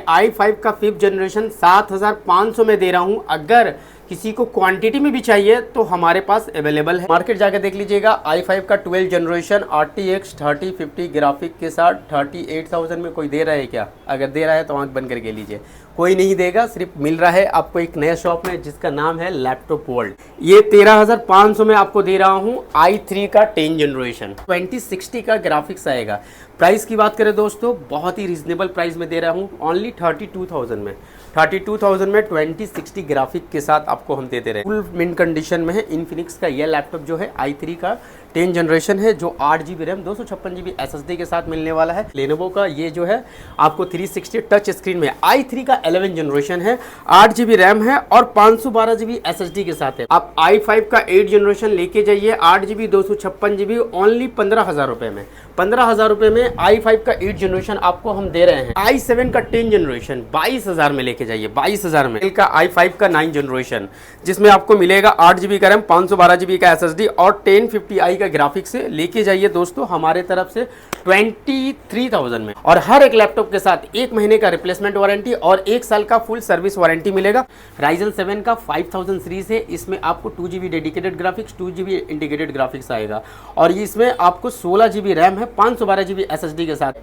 i5 का 5th generation 7500 में दे रहा हूँ। अगर किसी को क्वांटिटी में भी चाहिए तो हमारे पास अवेलेबल है। मार्केट जाकर देख लीजिएगा। i5 का 12 जनरेशन RTX 3050 ग्राफिक के साथ 38,000 में कोई दे रहा है क्या? अगर दे रहा है तो आंख बंद करके लीजिए, कोई नहीं देगा। सिर्फ मिल रहा है आपको एक नया शॉप में जिसका नाम है लैपटॉप वर्ल्ड। ये 13,500 में आपको दे रहा हूँ i3 का 10 जनरेशन 2060 का ग्राफिक्स आएगा। प्राइस की बात करें दोस्तों, बहुत ही रिजनेबल प्राइस में दे रहा हूँ, ओनली 32,000 में। 32,000 में 2060 ग्राफिक के साथ आपको हम देते रहे। फुल मिंट कंडीशन में है। इन्फिनिक्स का यह लैपटॉप जो है i3 का 10 जनरेशन है, जो 8GB रैम 256GB SSD के साथ मिलने वाला है। लेनोवो का ये जो है आपको 360 टच स्क्रीन में i3 का 11 जनरेशन है, 8GB रैम है और 512GB SSD के साथ है। आप i5 का 8 जनरेशन लेके जाइए, 8GB 256GB ओनली 15,000 रुपये में। 15,000 रुपये में i5 का 8 जनरेशन आपको हम दे रहे हैं। i7 का 10 जनरेशन 22,000 में लेके जाइए, 22,000 में। का i5 का 9 जनरेशन जिसमें आपको मिलेगा 8GB का रैम 512GB का SSD और 1050i का ग्राफिक्स से लेके जाइए दोस्तों हमारे तरफ से 23,000 में। और हर एक लैपटॉप के साथ 1 महीने का रिप्लेसमेंट वारंटी और 1 साल का फुल सर्विस वारंटी मिलेगा। Ryzen 7 का 5000 सीरीज है, इसमें आपको 2GB dedicated graphics 2GB integrated graphics आएगा और इसमें आपको 16GB रैम है 512GB SSD के साथ।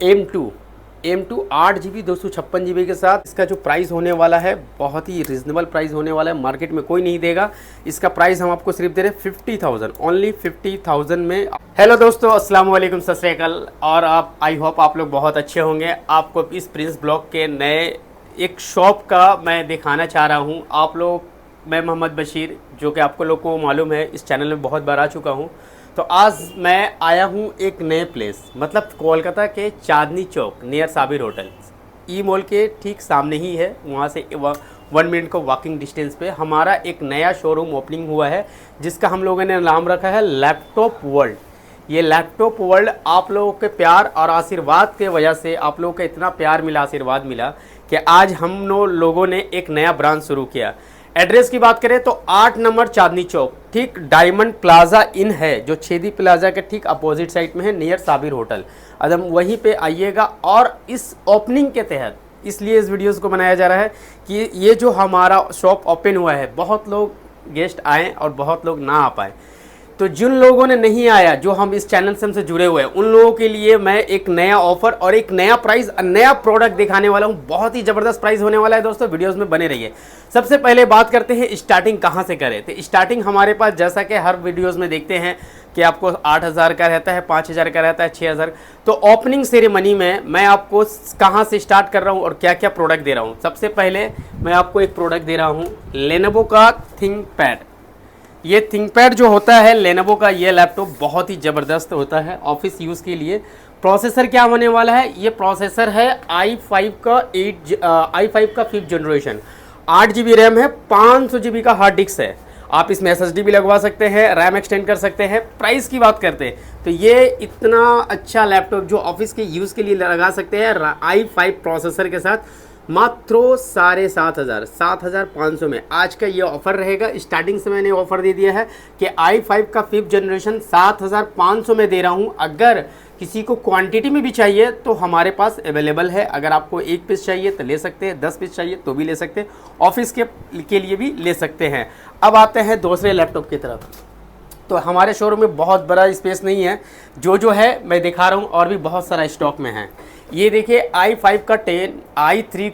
M2 8GB 256GB के साथ। इसका जो प्राइस होने वाला है बहुत ही रिजनेबल प्राइस होने वाला है, मार्केट में कोई नहीं देगा। इसका प्राइस हम आपको सिर्फ दे रहे हैं 50,000, ओनली 50,000 में। हेलो दोस्तों, अस्सलाम वालेकुम, सत श्री अकाल। और आप आई होप आप लोग बहुत अच्छे होंगे। आपको इस प्रिंस ब्लॉग के नए एक शॉप का मैं दिखाना चाह रहा हूँ आप लोग। मैं मोहम्मद बशीर, जो कि आपको लोग को मालूम है इस चैनल में बहुत बार आ चुका हूँ। तो आज मैं आया हूँ एक नए प्लेस, मतलब कोलकाता के चांदनी चौक नियर साबिर होटल, ई मॉल के ठीक सामने ही है। वहाँ से 1 मिनट को वॉकिंग डिस्टेंस पे हमारा एक नया शोरूम ओपनिंग हुआ है जिसका हम लोगों ने नाम रखा है लैपटॉप वर्ल्ड। ये लैपटॉप वर्ल्ड आप लोगों के प्यार और आशीर्वाद के वजह से, आप लोगों का इतना प्यार मिला, आशीर्वाद मिला कि आज हम लोगों ने एक नया ब्रांच शुरू किया। एड्रेस की बात करें तो 8 नंबर चांदनी चौक, ठीक डायमंड प्लाजा इन है जो छेदी प्लाजा के ठीक अपोजिट साइड में है नियर साबिर होटल। अदम वहीं पे आइएगा। और इस ओपनिंग के तहत इसलिए इस वीडियोस को बनाया जा रहा है कि ये जो हमारा शॉप ओपन हुआ है, बहुत लोग गेस्ट आए और बहुत लोग ना आ पाए। तो जिन लोगों ने नहीं आया, जो हम इस चैनल से हमसे जुड़े हुए हैं, उन लोगों के लिए मैं एक नया ऑफर और एक नया प्राइस, नया प्रोडक्ट दिखाने वाला हूं। बहुत ही ज़बरदस्त प्राइस होने वाला है दोस्तों, वीडियोस में बने रहिए। सबसे पहले बात करते हैं स्टार्टिंग कहां से करें। तो स्टार्टिंग हमारे पास, जैसा कि हर वीडियोज़ में देखते हैं कि आपको 8,000 का रहता है, 5,000 का रहता है, 6,000। तो ओपनिंग सेरेमनी में मैं आपको कहाँ से स्टार्ट कर रहा हूँ और क्या क्या प्रोडक्ट दे रहा हूँ। सबसे पहले मैं आपको एक प्रोडक्ट दे रहा हूँ, लेनोवो का थिंकपैड। ये थिंकपैड जो होता है लेनोवो का, ये लैपटॉप बहुत ही ज़बरदस्त होता है ऑफिस यूज़ के लिए। प्रोसेसर क्या होने वाला है, ये प्रोसेसर है i5 का 5th जनरेशन, 8GB रैम है, 500GB का हार्ड डिस्क है। आप इसमें SSD भी लगवा सकते हैं, रैम एक्सटेंड कर सकते हैं। प्राइस की बात करते हैं तो ये इतना अच्छा लैपटॉप जो ऑफिस के यूज़ के लिए लगा सकते हैं i5 प्रोसेसर के साथ मात्र 7,500 में आज का ये ऑफ़र रहेगा। स्टार्टिंग से मैंने ऑफ़र दे दिया है कि i5 का 5th जनरेशन 7,500 में दे रहा हूँ। अगर किसी को क्वांटिटी में भी चाहिए तो हमारे पास अवेलेबल है। अगर आपको 1 पीस चाहिए तो ले सकते हैं, 10 पीस चाहिए तो भी ले सकते हैं, ऑफिस के लिए भी ले सकते हैं। अब आते हैं दूसरे लैपटॉप की तरफ। तो हमारे शोरूम में बहुत बड़ा स्पेस नहीं है, जो है मैं दिखा रहा हूँ और भी बहुत सारा स्टॉक में है। ये देखिए i3 का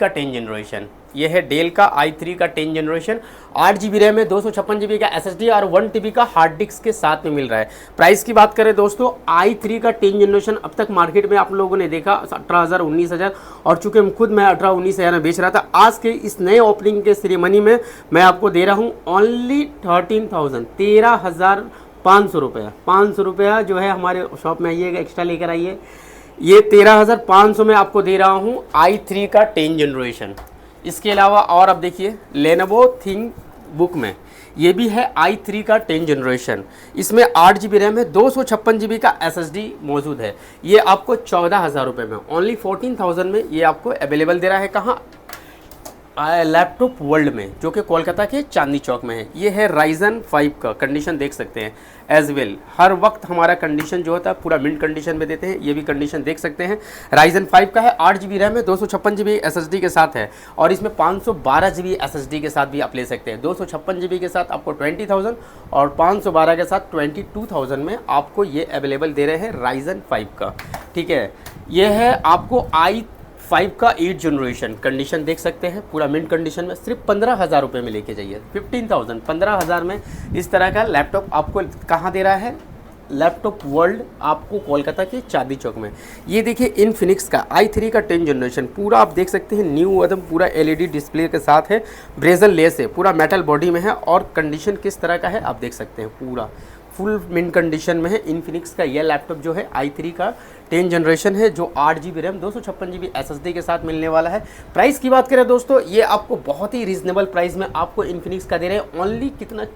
10 जनरेशन, ये है डेल का i3 का 10 जनरेशन, 8GB रैम है, 256GB का SSD और 1TB का हार्ड डिस्क के साथ में मिल रहा है। प्राइस की बात करें दोस्तों, i3 का 10 जनरेशन अब तक मार्केट में आप लोगों ने देखा 18,000 19,000, और चूँकि मैं 18-19,000 में बेच रहा था, आज के इस नए ओपनिंग के सेरेमनी में मैं आपको दे रहा हूँ ओनली 13,500 रुपया। 500 रुपया जो है हमारे शॉप में आइएगा, एक्स्ट्रा लेकर आइए। ये 13,500 में आपको दे रहा हूँ i3 का 10 जनरेशन। इसके अलावा और अब देखिए लेनोवो थिंकबुक में ये भी है i3 का 10 जनरेशन, इसमें 8GB रैम है, 256GB का SSD मौजूद है। ये आपको 14,000 रुपये में, ओनली 14,000 में ये आपको अवेलेबल दे रहा है। कहाँ? लैपटॉप वर्ल्ड में, जो कि कोलकाता के चांदनी चौक में है। ये है राइजन 5 का, कंडीशन देख सकते हैं एज वेल। हर वक्त हमारा कंडीशन जो होता है पूरा मिंट कंडीशन में देते हैं, ये भी कंडीशन देख सकते हैं। राइजन 5 का है, 8 GB रैम है, 256 GB SSD के साथ है, और इसमें 512 GB SSD के साथ भी आप ले सकते हैं। 256 GB के साथ आपको 20,000 और 512 के साथ 22,000 में आपको ये अवेलेबल दे रहे हैं राइजन 5 का। ठीक है, ये है आपको i5 का 8 जनरेशन, कंडीशन देख सकते हैं पूरा मिंट कंडीशन में। सिर्फ 15,000 रुपये में लेके जाइए, 15,000 15,000 में इस तरह का लैपटॉप आपको कहाँ दे रहा है? लैपटॉप वर्ल्ड आपको कोलकाता के चांदनी चौक में। ये देखिए इनफिनिक्स का i3 का 10 जनरेशन, पूरा आप देख सकते हैं न्यू एकदम पूरा LED डिस्प्ले के साथ है, ब्रेजल लेस है, पूरा मेटल बॉडी में है, और कंडीशन किस तरह का है आप देख सकते हैं, पूरा फुल मिंट कंडीशन में है। इनफिनिक्स का यह लैपटॉप जो है i3 का 10 जनरेशन है, जो 8 GB रैम 256 GB SSD के साथ मिलने वाला है। प्राइस की बात करें दोस्तों, ये आपको बहुत ही रीजनेबल प्राइस में आपको इनफिनिक्स का दे रहे हैं। ओनली कितना?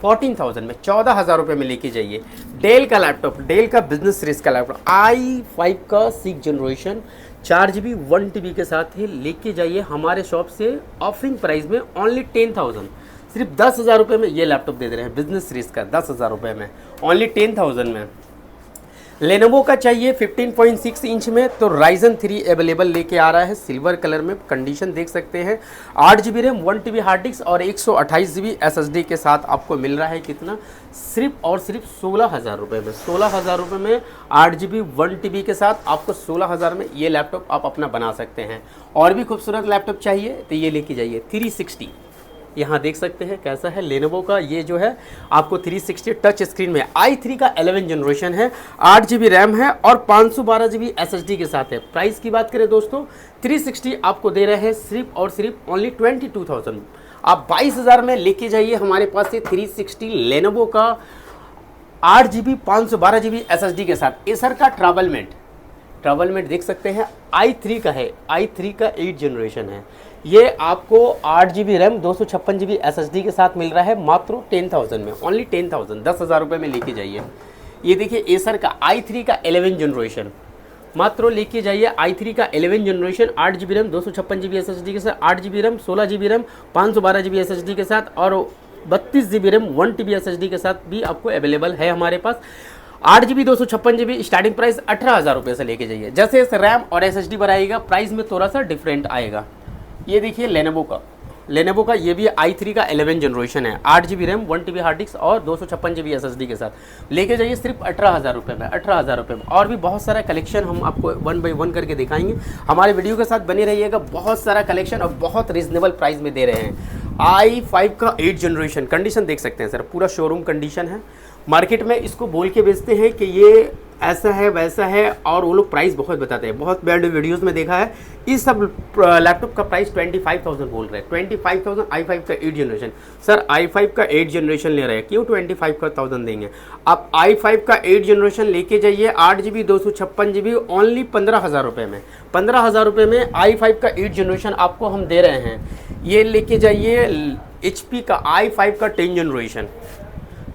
14,000 में, 14,000 रुपये में लेके जाइए। डेल का लैपटॉप, डेल का बिजनेस सीरीज का लैपटॉप i5 का 6 जनरेशन 4 GB 1 TB के साथ ही लेके जाइए हमारे शॉप से ऑफरिंग प्राइस में ओनली 10,000। सिर्फ 10,000 रुपये में ये लैपटॉप दे रहे हैं बिजनेस सीरीज का, 10,000 रुपये में, ओनली 10,000 में। लेनोवो का चाहिए 15.6 इंच में, तो राइजन 3 अवेलेबल लेके आ रहा है सिल्वर कलर में, कंडीशन देख सकते हैं। 8 GB RAM 1 TB hard disk और 128 GB SSD के साथ आपको मिल रहा है कितना? सिर्फ और सिर्फ 16,000 रुपये में। 16,000 रुपये में 8 GB 1 TB के साथ आपको 16,000 में ये लैपटॉप आप अपना बना सकते हैं। और भी खूबसूरत लैपटॉप चाहिए तो ये लेके जाइए 360, यहाँ देख सकते हैं कैसा है लेनोवो का। ये जो है आपको 360 टच स्क्रीन में i3 का 11 जनरेशन है, 8 GB रैम है और 512 GB SSD के साथ है। प्राइस की बात करें दोस्तों, 360 आपको दे रहे हैं सिर्फ और सिर्फ ओनली 22,000। आप 22,000 में लेके जाइए हमारे पास से 360 लेनोवो का 8 GB 512 GB SSD के साथ। एसर का ट्रैवल मेट देख सकते हैं, i3 का है, i3 का 8 जनरेशन है। ये आपको 8 GB रैम 256 GB SSD के साथ मिल रहा है मात्र 10,000 में, ओनली 10,000, 10,000 रुपये में लेके जाइए। ये देखिए एसर का i3 का 11 जनरेशन, मात्र लेके जाइए i3 का 11 generation 8 GB RAM 256 GB SSD के साथ, 8 GB RAM 16 GB RAM 512 GB SSD के साथ और 32 GB रैम 1 TB SSD के साथ भी आपको अवेलेबल है हमारे पास। 8 GB 256 GB स्टार्टिंग प्राइस 18,000 रुपये से लेके जाइए। जैसे रैम और SSD बढ़ाएगा प्राइस में थोड़ा सा डिफरेंट आएगा। ये देखिए लेनोवो का ये भी i3 का 11 जनरेशन है, 8 GB RAM 1 TB hard disk और 256 GB SSD के साथ लेके जाइए सिर्फ 18,000 रुपये में, 18,000 रुपये में। और भी बहुत सारा कलेक्शन हम आपको 1 बाय 1 करके दिखाएंगे, हमारे वीडियो के साथ बने रहिएगा। बहुत सारा कलेक्शन और बहुत रीजनेबल प्राइस में दे रहे हैं। i5 का 8 जनरेशन, कंडीशन देख सकते हैं सर, पूरा शोरूम कंडीशन है। मार्केट में इसको बोल के बेचते हैं कि ये ऐसा है वैसा है, और वो लोग प्राइस बहुत बताते हैं, बहुत बैड वीडियोस में देखा है। इस सब लैपटॉप का प्राइस 25,000 बोल रहे हैं, 25,000 i5 का 8 जनरेशन। सर i5 का 8 जनरेशन ले रहे हैं, क्यों 25,000 देंगे? आप i5 का 8 जनरेशन लेके जाइए 8 GB 256 GB ओनली 15,000 रुपये में, 15,000 रुपये में i5 का 8 जनरेशन आपको हम दे रहे हैं। ये लेके जाइए HP का i5 का 10 जनरेशन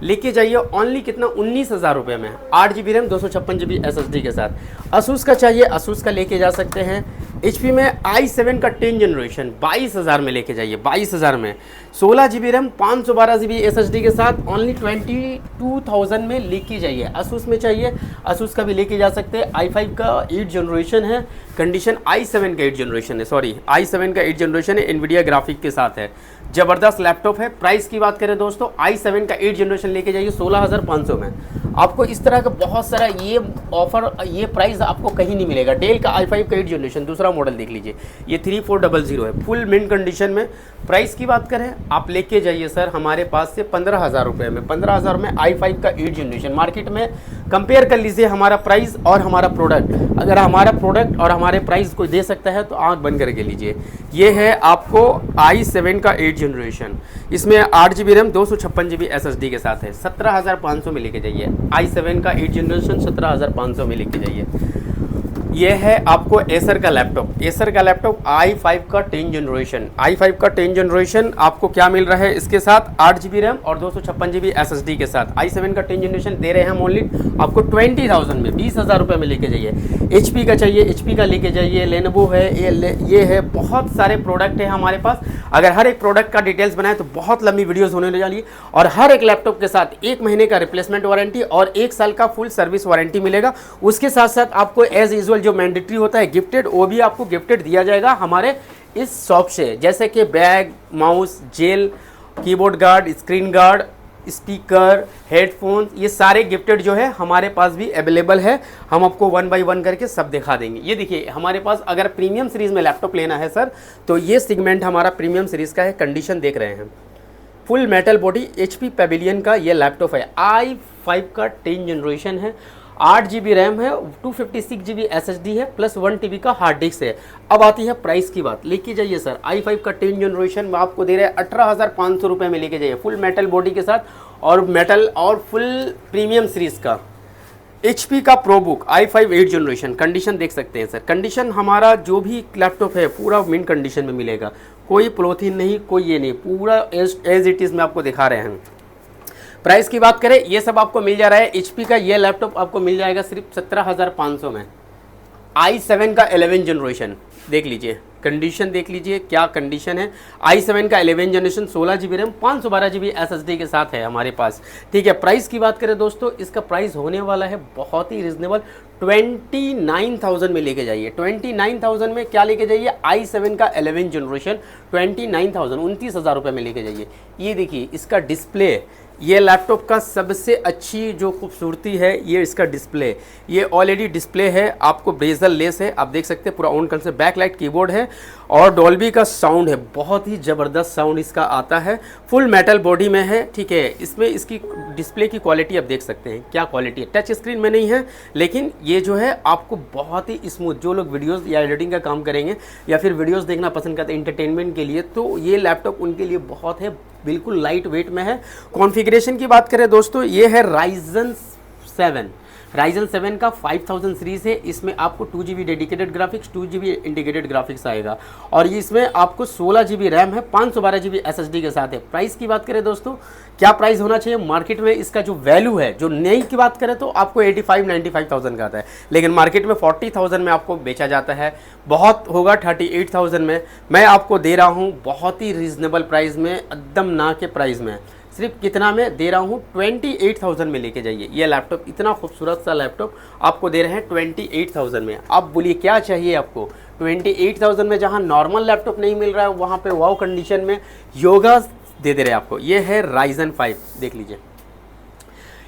लेके जाइए ओनली कितना? 19,000 रुपये में, 8 GB रैम 256 GB SSD के साथ। asus का चाहिए, asus का लेके जा सकते हैं। HP में i7 का 10 जनरेशन 22,000 में लेके जाइए, 22,000 में 16 GB रैम 512 GB SSD के साथ ओनली 22,000 में लेके जाइए। asus में चाहिए, asus का भी लेके जा सकते हैं। i5 का 8 जनरेशन है, कंडीशन i7 का 8 जनरेशन है, सॉरी i7 का 8 जनरेशन है, NVIDIA ग्राफिक के साथ है। ज़बरदस्त लैपटॉप है। प्राइस की बात करें दोस्तों, i7 का 8 जनरेशन लेके जाइए 16,500 में। आपको इस तरह का बहुत सारा ये ऑफर, ये प्राइस आपको कहीं नहीं मिलेगा। डेल का i5 का 8 जनरेशन दूसरा मॉडल देख लीजिए, ये 3400 है, फुल मिंट कंडीशन में। प्राइस की बात करें आप लेके जाइए सर हमारे पास से 15,000 रुपये में, 15,000 में i5 का 8 जनरेशन। मार्केट में कंपेयर कर लीजिए हमारा प्राइस और हमारा प्रोडक्ट, अगर हमारा प्रोडक्ट और हमारे प्राइस को दे सकता है तो आंख बंद करके लीजिए। ये है आपको i7 का 8 जनरेशन, इसमें 8 GB रैम 256 GB SSD के साथ है, 17,500 में लेके जाइए। i7 का 8 जनरेशन 17,500 में लेके जाइए। ये है आपको एसर का लैपटॉप, एसर का लैपटॉप i5 का 10 जनरेशन, i5 का 10 जनरेशन आपको क्या मिल रहा है इसके साथ 8 GB रैम और 256 GB SSD के साथ। i7 का 10 जनरेशन दे रहे हैं हम ओनली आपको 20,000 में, 20,000 रुपये में लेके जाइए। HP का चाहिए HP का लेके जाइए, लेनोवो है, ये है, बहुत सारे प्रोडक्ट है हमारे पास। अगर हर एक प्रोडक्ट का डिटेल्स बनाए तो बहुत लंबी वीडियोस होने वाली है। और हर एक लैपटॉप के साथ 1 महीने का रिप्लेसमेंट वारंटी और 1 साल का फुल सर्विस वारंटी मिलेगा। उसके साथ साथ आपको एज यूजुअल जो मैंडेटरी होता है गिफ्टेड, वो भी आपको गिफ्टेड दिया जाएगा हमारे इस शॉप से, जैसे कि bag, mouse, gel, keyboard guard, screen guard, speaker, headphones, ये सारे गिफ्टेड जो है हमारे पास भी अवेलेबल है। हम आपको 1 बाय 1 करके सब दिखा देंगे। ये देखिए हमारे पास अगर प्रीमियम सीरीज़ में लैपटॉप लेना है सर, तो ये सेगमेंट हमारा प्रीमियम सीरीज़ का है। कंडीशन देख रहे हैं, full metal body HP Pavilion का ये लैपटॉप है। i5 का 10 जनरेशन है, 8 GB रैम है, 256 GB SSD है, प्लस 1 TB का हार्ड डिस्क है। अब आती है प्राइस की बात, लेके जाइए सर i5 का 10 जनरेशन में आपको दे रहे हैं 18,500 रुपये में लेके जाइए, फुल मेटल बॉडी के साथ और मेटल और फुल प्रीमियम सीरीज़ का। HP का प्रोबुक i5 8 जनरेशन, कंडीशन देख सकते हैं सर। कंडीशन हमारा जो भी लैपटॉप है पूरा मिन कंडीशन में मिलेगा, कोई पॉलिथीन नहीं, कोई ये नहीं, पूरा एज इट इज़ में आपको दिखा रहे हैं। प्राइस की बात करें, ये सब आपको मिल जा रहा है। HP का ये लैपटॉप आपको मिल जाएगा सिर्फ 17,500 में। i7 का 11 जनरेशन देख लीजिए, कंडीशन देख लीजिए क्या कंडीशन है। i7 का 11 generation 16 GB RAM 512 GB SSD के साथ है हमारे पास, ठीक है। प्राइस की बात करें दोस्तों, इसका प्राइस होने वाला है बहुत ही रिजनेबल, 29,000 में लेके जाइए। 29,000 में क्या लेके जाइए, i7 का 11 जनरेशन 29,000, 29,000 रुपये में लेके जाइए। ये देखिए इसका डिस्प्ले, ये लैपटॉप का सबसे अच्छी जो खूबसूरती है ये इसका डिस्प्ले, ये ऑलरेडी डिस्प्ले है, आपको बेजल लेस है, आप देख सकते हैं पूरा ऑन कर से। बैकलाइट कीबोर्ड है और डॉल्बी का साउंड है, बहुत ही ज़बरदस्त साउंड इसका आता है। फुल मेटल बॉडी में है, ठीक है। इसमें इसकी डिस्प्ले की क्वालिटी आप देख सकते हैं क्या क्वालिटी है। टच स्क्रीन में नहीं है, लेकिन ये जो है आपको बहुत ही स्मूथ, जो लोग वीडियोज़ या एडिटिंग का काम करेंगे या फिर वीडियोज़ देखना पसंद करते हैं इंटरटेनमेंट के लिए, तो ये लैपटॉप उनके लिए बहुत है, बिल्कुल लाइट वेट में है। कॉन्फ़िगरेशन की बात करें दोस्तों, ये है Ryzen 7 का 5000 सीरीज़ है। इसमें आपको 2 GB dedicated graphics, 2 GB integrated graphics आएगा और ये इसमें आपको 16 GB रैम है, 512 GB SSD के साथ है। प्राइस की बात करें दोस्तों, क्या प्राइस होना चाहिए मार्केट में, इसका जो वैल्यू है, जो नई की बात करें तो आपको 85-95,000 का आता है, लेकिन मार्केट में 40,000 में आपको बेचा जाता है। बहुत होगा 38,000 में, मैं आपको दे रहा हूँ बहुत ही रीज़नेबल प्राइस में, एकदम ना के प्राइस में। सिर्फ कितना में दे रहा हूँ, 28,000 में लेके जाइए। ये लैपटॉप, इतना खूबसूरत सा लैपटॉप आपको दे रहे हैं 28,000 में। आप बोलिए क्या चाहिए आपको। 28,000 में जहाँ नॉर्मल लैपटॉप नहीं मिल रहा है, वहाँ पे वाव कंडीशन में योगा दे रहे हैं आपको। ये है Ryzen 5, देख लीजिए।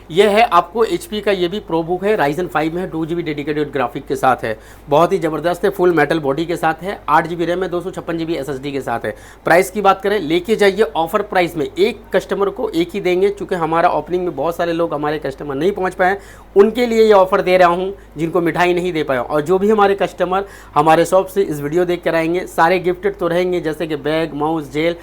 ये है आपको HP का, ये भी प्रोबुक है, Ryzen 5 में है, 2 GB डेडिकेटेड ग्राफिक के साथ है, बहुत ही ज़बरदस्त है, फुल मेटल बॉडी के साथ है, 8 GB रैम है, 256 GB SSD के साथ है। प्राइस की बात करें, लेके जाइए ऑफर प्राइस में, एक कस्टमर को एक ही देंगे, चूँकि हमारा ओपनिंग में बहुत सारे लोग हमारे कस्टमर नहीं पहुँच पाए, उनके लिए ये ऑफर दे रहा हूँ जिनको मिठाई नहीं दे पाया। और जो भी हमारे कस्टमर हमारे शॉप से इस वीडियो देख कर आएंगे, सारे गिफ्टेड तो रहेंगे, जैसे कि bag, mouse, gel,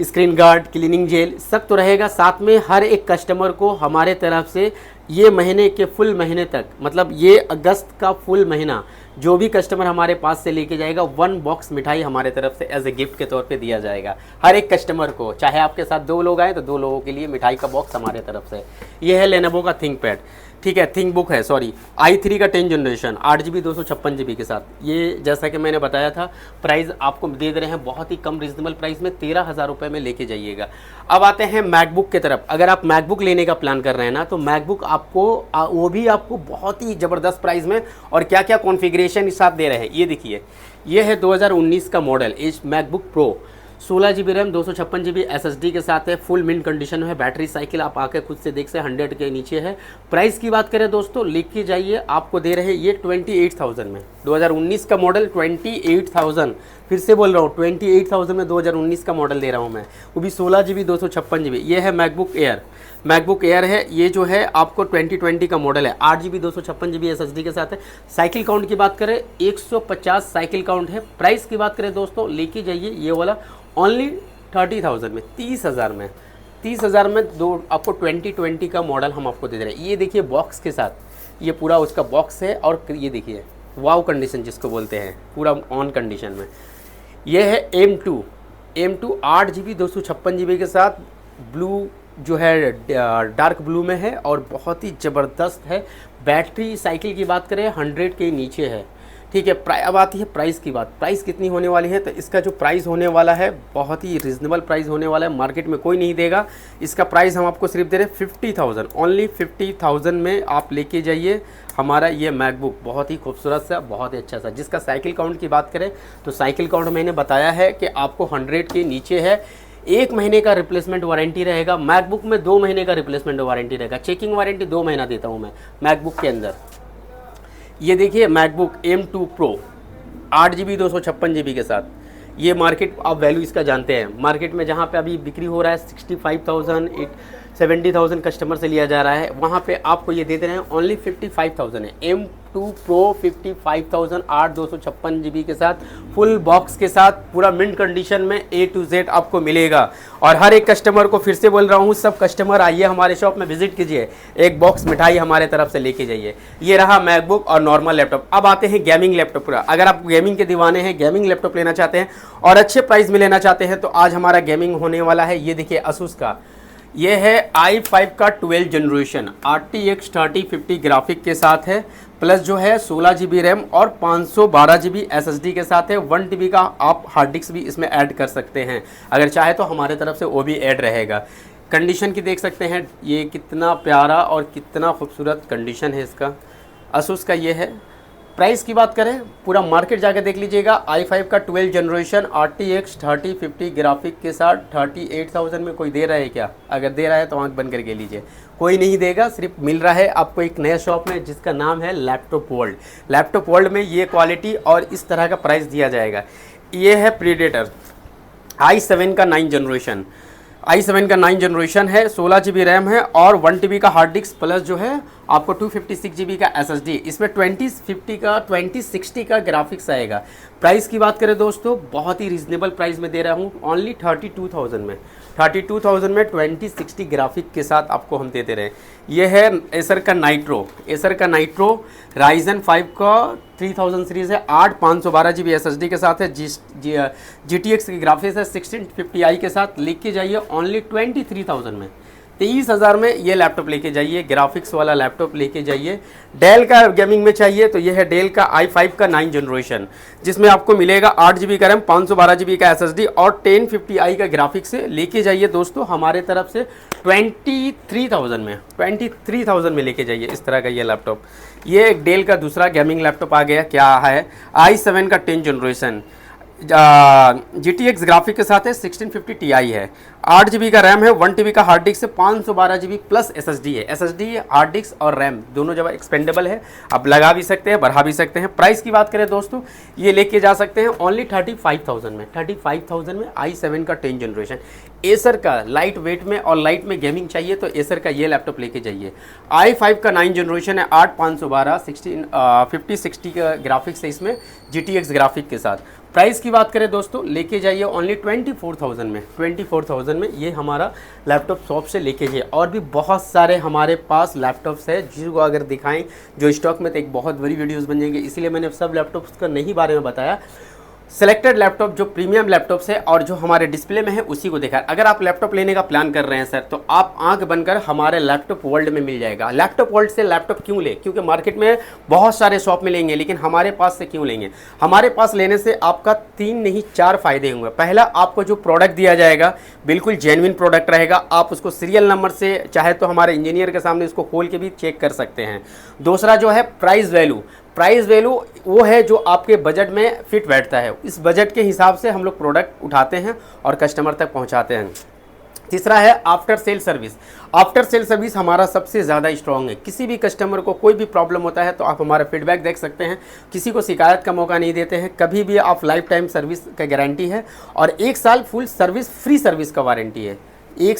screen guard, cleaning gel, सब तो रहेगा। साथ में हर एक कस्टमर को हमारे तरफ से ये महीने के फुल महीने तक, मतलब ये अगस्त का फुल महीना, जो भी कस्टमर हमारे पास से लेके जाएगा 1 बॉक्स मिठाई हमारे तरफ से एज ए गिफ्ट के तौर पे दिया जाएगा हर एक कस्टमर को। चाहे आपके साथ 2 लोग आए तो 2 लोगों के लिए मिठाई का बॉक्स हमारे तरफ से। ये है लेनोवो का थिंकपैड, ठीक है, थिंकबुक है, सॉरी, i3 का 10 जनरेशन 8 GB 256 GB के साथ। ये जैसा कि मैंने बताया था, प्राइस आपको दे रहे हैं बहुत ही कम रीजनेबल प्राइस में, 13,000 रुपये में लेके जाइएगा। अब आते हैं मैकबुक की तरफ। अगर आप मैकबुक लेने का प्लान कर रहे हैं ना, तो मैकबुक आपको वो भी आपको बहुत ही ज़बरदस्त प्राइस में, और क्या क्या कॉन्फ़िगरेशन इस साथ दे रहे हैं ये देखिए। ये है 2019 का मॉडल इस MacBook pro, 16 GB RAM, 256 GB SSD के साथ है, फुल मिंट कंडीशन है। बैटरी साइकिल आप आके खुद से देख सकते हैं 100 के नीचे है। प्राइस की बात करें दोस्तों, लिख के जाइए, आपको दे रहे हैं ये 28,000 में, 2019 का मॉडल 28,000, फिर से बोल रहा हूँ 28,000 में 2019 का मॉडल दे रहा हूँ मैं, वो भी 16 GB 256 GB। ये है मैकबुक एयर, मैकबुक एयर है, ये जो है आपको 2020 का मॉडल है, 8 GB 256 GB SSD के साथ है। साइकिल काउंट की बात करें 150 साइकिल काउंट है। प्राइस की बात करें दोस्तों, लेके जाइए ये वाला ओनली 30,000 में, 30,000 में, 30,000 में दो आपको 2020 का मॉडल हम आपको दे रहे हैं। ये देखिए बॉक्स के साथ, ये पूरा उसका बॉक्स है, और ये देखिए वाव कंडीशन जिसको बोलते हैं, पूरा ऑन कंडीशन में। ये है M2 8 GB 256 GB के साथ, ब्लू जो है डार्क ब्लू में है और बहुत ही ज़बरदस्त है। बैटरी साइकिल की बात करें 100 के नीचे है, ठीक है। अब आती है प्राइस की बात, प्राइस कितनी होने वाली है। तो इसका जो प्राइस होने वाला है बहुत ही रिजनेबल प्राइस होने वाला है, मार्केट में कोई नहीं देगा। इसका प्राइस हम आपको सिर्फ दे रहे हैं 50,000, ओनली 50,000 में आप लेके जाइए हमारा ये मैकबुक। बहुत ही खूबसूरत सा, बहुत ही अच्छा सा। जिसका साइकिल काउंट की बात करें तो साइकिल काउंट मैंने बताया है कि आपको 100 के नीचे है। 1 महीने का रिप्लेसमेंट वारंटी रहेगा मैकबुक में, 2 महीने का रिप्लेसमेंट वारंटी रहेगा। चेकिंग वारंटी 2 महीना देता हूँ मैं मैकबुक के अंदर। ये देखिए MacBook M2 Pro 8 GB 256 GB के साथ, ये मार्केट आप वैल्यू इसका जानते हैं। मार्केट में जहाँ पे अभी बिक्री हो रहा है 65,000 70,000 कस्टमर से लिया जा रहा है, वहाँ पे आपको ये दे रहे हैं ओनली 55,000 है। M2 Pro 55,000 8 256 GB के साथ, फुल बॉक्स के साथ, पूरा मिंट कंडीशन में A to Z आपको मिलेगा। और हर एक कस्टमर को फिर से बोल रहा हूँ, सब कस्टमर आइए हमारे शॉप में विजिट कीजिए, एक बॉक्स मिठाई हमारे तरफ से लेके जाइए। ये रहा मैकबुक और नॉर्मल लैपटॉप। अब आते हैं गेमिंग लैपटॉप पूरा। अगर आप गेमिंग के दीवाने हैं, गेमिंग लैपटॉप लेना चाहते हैं और अच्छे प्राइस में लेना चाहते हैं, तो आज हमारा गेमिंग होने वाला है। ये देखिए Asus का, ये है i5 का 12 जनरेशन RTX 3050 ग्राफिक के साथ है, प्लस जो है 16 GB रैम और 512 GB SSD के साथ है। 1 TB का आप हार्ड डिस्क भी इसमें ऐड कर सकते हैं, अगर चाहे तो हमारे तरफ से वो भी ऐड रहेगा। कंडीशन की देख सकते हैं, ये कितना प्यारा और कितना खूबसूरत कंडीशन है इसका। Asus का ये है। प्राइस की बात करें, पूरा मार्केट जाके देख लीजिएगा। i5 का 12 जनरेशन RTX 3050 ग्राफिक के साथ 38,000 में कोई दे रहा है क्या? अगर दे रहा है तो आंख बंद करके लीजिए, कोई नहीं देगा। सिर्फ मिल रहा है आपको एक नया शॉप में जिसका नाम है लैपटॉप वर्ल्ड। लैपटॉप वर्ल्ड में ये क्वालिटी और इस तरह का प्राइस दिया जाएगा। ये है प्रीडेटर i7 का 9 जनरेशन, i7 का 9 जनरेशन है, 16 GB रैम है और 1 TB का हार्ड डिस्क, प्लस जो है आपको 256 GB का SSD। इसमें 2060 का ग्राफिक्स आएगा। प्राइस की बात करें दोस्तों, बहुत ही रीजनेबल प्राइस में दे रहा हूँ, ओनली 32,000 में। 32,000 में 2060 ग्राफिक के साथ आपको हम देते रहे। ये है एसर का नाइट्रो राइजन 5 का 3000 सीरीज़ है, 8 512 GB SSD के साथ है। GTX की ग्राफिक्स है 1650i के साथ। लेके जाइए ओनली 23,000 में, 23,000 में ये लैपटॉप लेके जाइए, ग्राफिक्स वाला लैपटॉप लेके जाइए। डेल का गेमिंग में चाहिए तो ये है डेल का i5 का 9 जनरेशन, जिसमें आपको मिलेगा 8 GB का रैम, 512 GB का SSD और 1050i का ग्राफिक्स से। लेके जाइए दोस्तों हमारे तरफ से 23,000 में लेके जाइए इस तरह का ये लैपटॉप। ये एक डेल का दूसरा गेमिंग लैपटॉप आ गया, क्या है i7 का 10 जनरेशन, GTX ग्राफिक के साथ है, 1650 Ti है, 8 GB का रैम है, 1 TB का हार्ड डिस्क है, 512 GB प्लस SSD है। SSD हार्ड डिस्क और रैम दोनों जगह एक्सपेंडेबल है, आप लगा भी सकते हैं, बढ़ा भी सकते हैं। प्राइस की बात करें दोस्तों, ये लेके जा सकते हैं ओनली 35,000 में। 35,000 में i7 का 10 जनरेशन। एसर का लाइट वेट में और लाइट में गेमिंग चाहिए तो एसर का ये लैपटॉप लेके जाइए। i5 का 9 जनरेशन है, 8 512 5060 का ग्राफिक्स है इसमें, GTX ग्राफिक के साथ। प्राइस की बात करें दोस्तों, लेके जाइए ओनली 24,000 में। 24,000 में ये हमारा लैपटॉप शॉप से लेके जाइए। और भी बहुत सारे हमारे पास लैपटॉप्स है जिसको अगर दिखाएं जो स्टॉक में, तो एक बहुत बड़ी वीडियोस बन जाएंगे, इसलिए मैंने सब लैपटॉप्स का नहीं बारे में बताया। सेलेक्टेड लैपटॉप जो प्रीमियम लैपटॉप्स है और जो हमारे डिस्प्ले में है उसी को देखा। अगर आप लैपटॉप लेने का प्लान कर रहे हैं सर, तो आप आंख बनकर हमारे लैपटॉप वर्ल्ड में मिल जाएगा। लैपटॉप वर्ल्ड से लैपटॉप क्यों ले? क्योंकि मार्केट में बहुत सारे शॉप में लेंगे, लेकिन हमारे पास से क्यों लेंगे? हमारे पास लेने से आपका 3 नहीं 4 फायदे होंगे। पहला, आपको जो प्रोडक्ट दिया जाएगा बिल्कुल जेन्युइन प्रोडक्ट रहेगा, आप उसको सीरियल नंबर से चाहे तो हमारे इंजीनियर के सामने इसको खोल के भी चेक कर सकते हैं। दूसरा जो है प्राइस वैल्यू वो है जो आपके बजट में फिट बैठता है, इस बजट के हिसाब से हम लोग प्रोडक्ट उठाते हैं और कस्टमर तक पहुंचाते हैं। तीसरा है आफ्टर सेल सर्विस हमारा सबसे ज़्यादा स्ट्रॉन्ग है। किसी भी कस्टमर को कोई भी प्रॉब्लम होता है तो आप हमारा फीडबैक देख सकते हैं, किसी को शिकायत का मौका नहीं देते हैं कभी भी। आप लाइफ टाइम सर्विस का गारंटी है और 1 साल फुल सर्विस फ्री सर्विस का वारंटी है। 1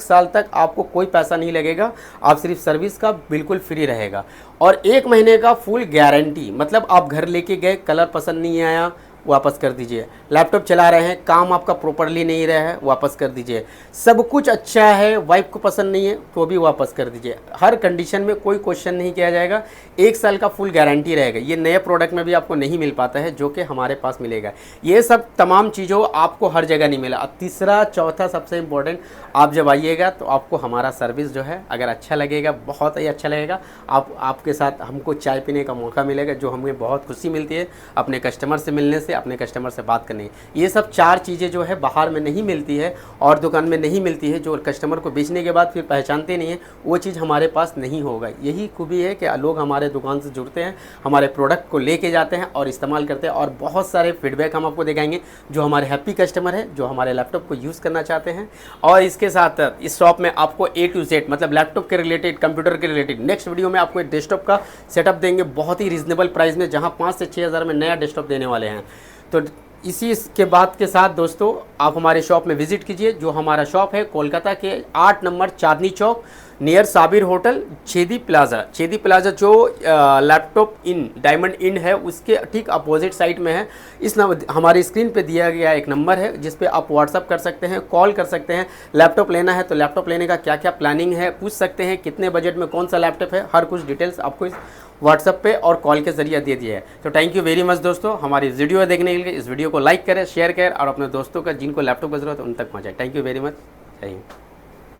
साल तक आपको कोई पैसा नहीं लगेगा, आप सिर्फ सर्विस का बिल्कुल फ्री रहेगा। और 1 महीने का फुल गारंटी, मतलब आप घर लेके गए, कलर पसंद नहीं आया, वापस कर दीजिए। लैपटॉप चला रहे हैं, काम आपका प्रॉपरली नहीं रहा है, वापस कर दीजिए। सब कुछ अच्छा है, वाइफ को पसंद नहीं है तो भी वापस कर दीजिए। हर कंडीशन में कोई क्वेश्चन नहीं किया जाएगा, 1 साल का फुल गारंटी रहेगा। ये नए प्रोडक्ट में भी आपको नहीं मिल पाता है जो कि हमारे पास मिलेगा। ये सब तमाम चीज़ों आपको हर जगह नहीं मिला। तीसरा चौथा सबसे इम्पोर्टेंट, आप जब आइएगा तो आपको हमारा सर्विस जो है अगर अच्छा लगेगा, बहुत ही अच्छा लगेगा, आपके साथ हमको चाय पीने का मौका मिलेगा, जो हमें बहुत खुशी मिलती है अपने कस्टमर से मिलने से, अपने कस्टमर से बात करने। ये सब 4 चीज़ें जो है बाहर में नहीं मिलती है और दुकान में नहीं मिलती है, जो कस्टमर को बेचने के बाद फिर पहचानते नहीं है, वो चीज़ हमारे पास नहीं होगा। यही खूबी है कि लोग हमारे दुकान से जुड़ते हैं, हमारे प्रोडक्ट को लेके जाते हैं और इस्तेमाल करते हैं। और बहुत सारे फीडबैक हम आपको दिखाएंगे जो हमारे हैप्पी कस्टमर है, जो हमारे लैपटॉप को यूज़ करना चाहते हैं। और इसके साथ इस शॉप में आपको A to Z मतलब लैपटॉप के रिलेटेड, कंप्यूटर के रिलेटेड, नेक्स्ट वीडियो में आपको एक डेस्कटॉप का सेटअप देंगे बहुत ही रीजनेबल प्राइस में, जहां 5 से 6 हज़ार में नया डेस्कटॉप देने वाले हैं। तो इसी के बात के साथ दोस्तों आप हमारे शॉप में विजिट कीजिए। जो हमारा शॉप है कोलकाता के 8 number Chandni Chowk near Sabir hotel, Chhedi plaza जो लैपटॉप इन डायमंड इन है उसके ठीक अपोजिट साइड में है। इस हमारी स्क्रीन पे दिया गया एक नंबर है जिस पे आप व्हाट्सअप कर सकते हैं, कॉल कर सकते हैं। लैपटॉप लेना है तो लैपटॉप लेने का क्या क्या प्लानिंग है पूछ सकते हैं, कितने बजट में कौन सा लैपटॉप है, हर कुछ डिटेल्स आपको इस व्हाट्सअप पे और कॉल के जरिए दे दिया है। तो थैंक यू वेरी मच दोस्तों, हमारी वीडियो देखने के लिए। इस वीडियो को लाइक करें, शेयर करें और अपने दोस्तों का जिनको लैपटॉप की जरूरत है उन तक पहुँचाएं। थैंक यू वेरी मच, जय हिंद।